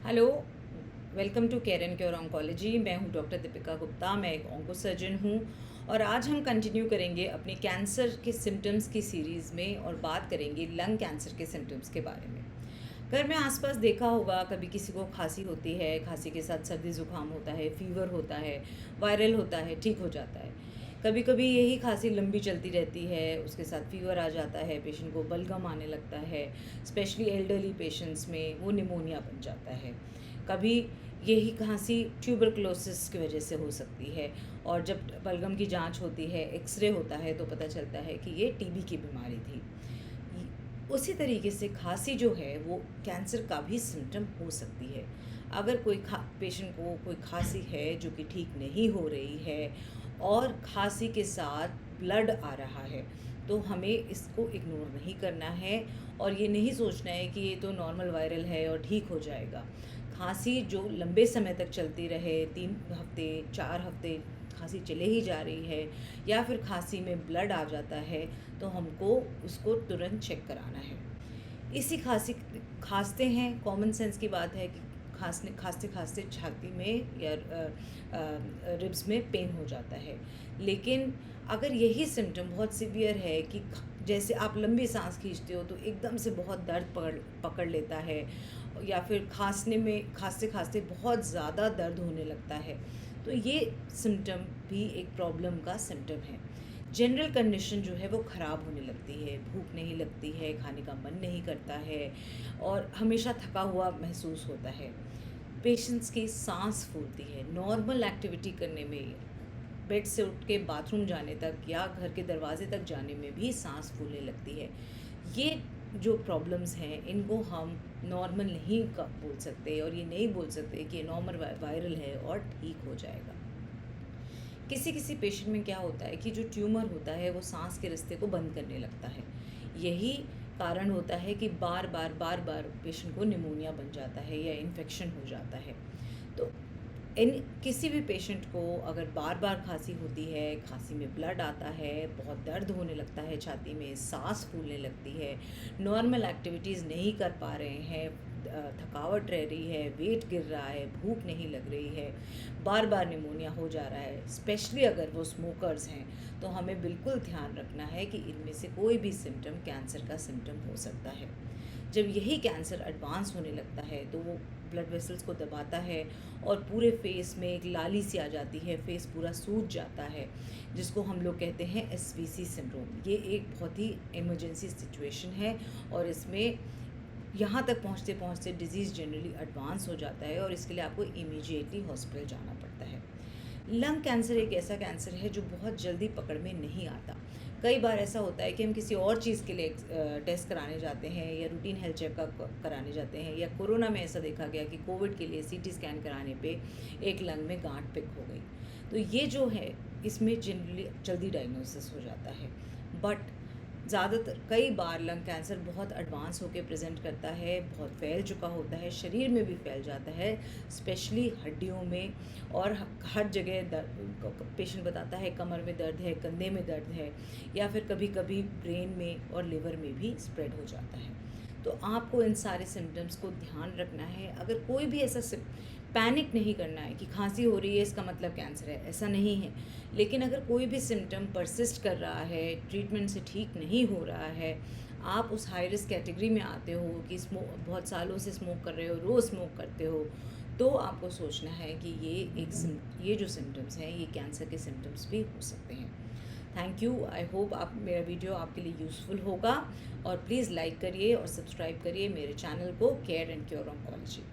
Hello, welcome to care and cure oncology. मैं हूं doctor Deepika Gupta. मैं एक ऑन्को सर्जन हूं और आज हम कंटिन्यू करेंगे अपने कैंसर के सिम्टम्स की सीरीज़ में और बात करेंगे लंग कैंसर के सिम्टम्स के बारे में। घर में आसपास देखा होगा, कभी किसी को खांसी होती है, खांसी के साथ सर्दी ज़ुकाम होता है, फीवर होता है, वायरल होता है, ठीक हो जाता है। कभी कभी यही खांसी लंबी चलती रहती है, उसके साथ फीवर आ जाता है, पेशेंट को बलगम आने लगता है। स्पेशली एल्डरली पेशेंट्स में वो निमोनिया बन जाता है। कभी यही खांसी ट्यूबरकुलोसिस की वजह से हो सकती है और जब बलगम की जांच होती है, एक्सरे होता है, तो पता चलता है कि ये टीबी की बीमारी थी। उसी तरीके से खांसी जो है वो कैंसर का भी सिम्टम हो सकती है। अगर कोई पेशेंट को कोई खांसी है जो कि ठीक नहीं हो रही है और खांसी के साथ ब्लड आ रहा है, तो हमें इसको इग्नोर नहीं करना है और ये नहीं सोचना है कि ये तो नॉर्मल वायरल है और ठीक हो जाएगा। खांसी जो लंबे समय तक चलती रहे, 3 हफ्ते 4 हफ्ते खांसी चले ही जा रही है या फिर खांसी में ब्लड आ जाता है, तो हमको उसको तुरंत चेक कराना है। इसी खांसते हैं, कॉमन सेंस की बात है कि खांसते खांसते छाती में या रिब्स में पेन हो जाता है। लेकिन अगर यही सिम्टम बहुत सीवियर है कि जैसे आप लंबी सांस खींचते हो तो एकदम से बहुत दर्द पकड़ लेता है, या फिर खांसते खांसते बहुत ज़्यादा दर्द होने लगता है, तो ये सिम्टम भी एक प्रॉब्लम का सिम्टम है। जनरल कंडीशन जो है वो ख़राब होने लगती है, भूख नहीं लगती है, खाने का मन नहीं करता है और हमेशा थका हुआ महसूस होता है। पेशेंट्स की सांस फूलती है, नॉर्मल एक्टिविटी करने में, बेड से उठ के बाथरूम जाने तक या घर के दरवाजे तक जाने में भी सांस फूलने लगती है। ये जो प्रॉब्लम्स हैं इनको हम नॉर्मल नहीं बोल सकते और ये नहीं बोल सकते कि ये नॉर्मल वायरल है और ठीक हो जाएगा। किसी किसी पेशेंट में क्या होता है कि जो ट्यूमर होता है वो सांस के रास्ते को बंद करने लगता है। यही कारण होता है कि बार बार पेशेंट को निमोनिया बन जाता है या इन्फेक्शन हो जाता है। तो इन किसी भी पेशेंट को अगर बार बार खांसी होती है, खांसी में ब्लड आता है, बहुत दर्द होने लगता है छाती में, सांस फूलने लगती है, नॉर्मल एक्टिविटीज़ नहीं कर पा रहे हैं, थकावट रह रही है, वेट गिर रहा है, भूख नहीं लग रही है, बार बार निमोनिया हो जा रहा है, स्पेशली अगर वो स्मोकर्स हैं, तो हमें बिल्कुल ध्यान रखना है कि इनमें से कोई भी सिम्टम कैंसर का सिम्टम हो सकता है। जब यही कैंसर एडवांस होने लगता है तो वो ब्लड वेसल्स को दबाता है और पूरे फेस में एक लाली सी आ जाती है, फेस पूरा सूज जाता है, जिसको हम लोग कहते हैं एसवीसी सिंड्रोम। ये एक बहुत ही इमरजेंसी सिचुएशन है और इसमें यहाँ तक पहुँचते पहुँचते डिज़ीज़ जनरली एडवांस हो जाता है और इसके लिए आपको इमीडिएटली हॉस्पिटल जाना पड़ता है। लंग कैंसर एक ऐसा कैंसर है जो बहुत जल्दी पकड़ में नहीं आता। कई बार ऐसा होता है कि हम किसी और चीज़ के लिए टेस्ट कराने जाते हैं या रूटीन हेल्थ चेकअप कराने जाते हैं, या कोरोना में ऐसा देखा गया कि कोविड के लिए सीटी स्कैन कराने पे एक लंग में गांठ पिक हो गई। तो ये जो है इसमें जनरली जल्दी डायग्नोसिस हो जाता है, बट ज़्यादातर कई बार लंग कैंसर बहुत एडवांस होकर प्रेजेंट करता है, बहुत फैल चुका होता है, शरीर में भी फैल जाता है, स्पेशली हड्डियों में और हर जगह दर्द। पेशेंट बताता है कमर में दर्द है, कंधे में दर्द है, या फिर कभी कभी ब्रेन में और लिवर में भी स्प्रेड हो जाता है। तो आपको इन सारे सिम्टम्स को ध्यान रखना है। अगर कोई भी ऐसा पैनिक नहीं करना है कि खांसी हो रही है इसका मतलब कैंसर है, ऐसा नहीं है। लेकिन अगर कोई भी सिम्टम परसिस्ट कर रहा है, ट्रीटमेंट से ठीक नहीं हो रहा है, आप उस हाई रिस्क कैटेगरी में आते हो कि बहुत सालों से स्मोक कर रहे हो, रोज़ स्मोक करते हो, तो आपको सोचना है कि ये जो सिम्टम्स हैं ये कैंसर के सिम्टम्स भी हो सकते हैं। Thank you. आई होप आप मेरा वीडियो आपके लिए यूज़फुल होगा और प्लीज़ लाइक करिए और सब्सक्राइब करिए मेरे चैनल को केयर एंड क्योर ऑन्कोलॉजी।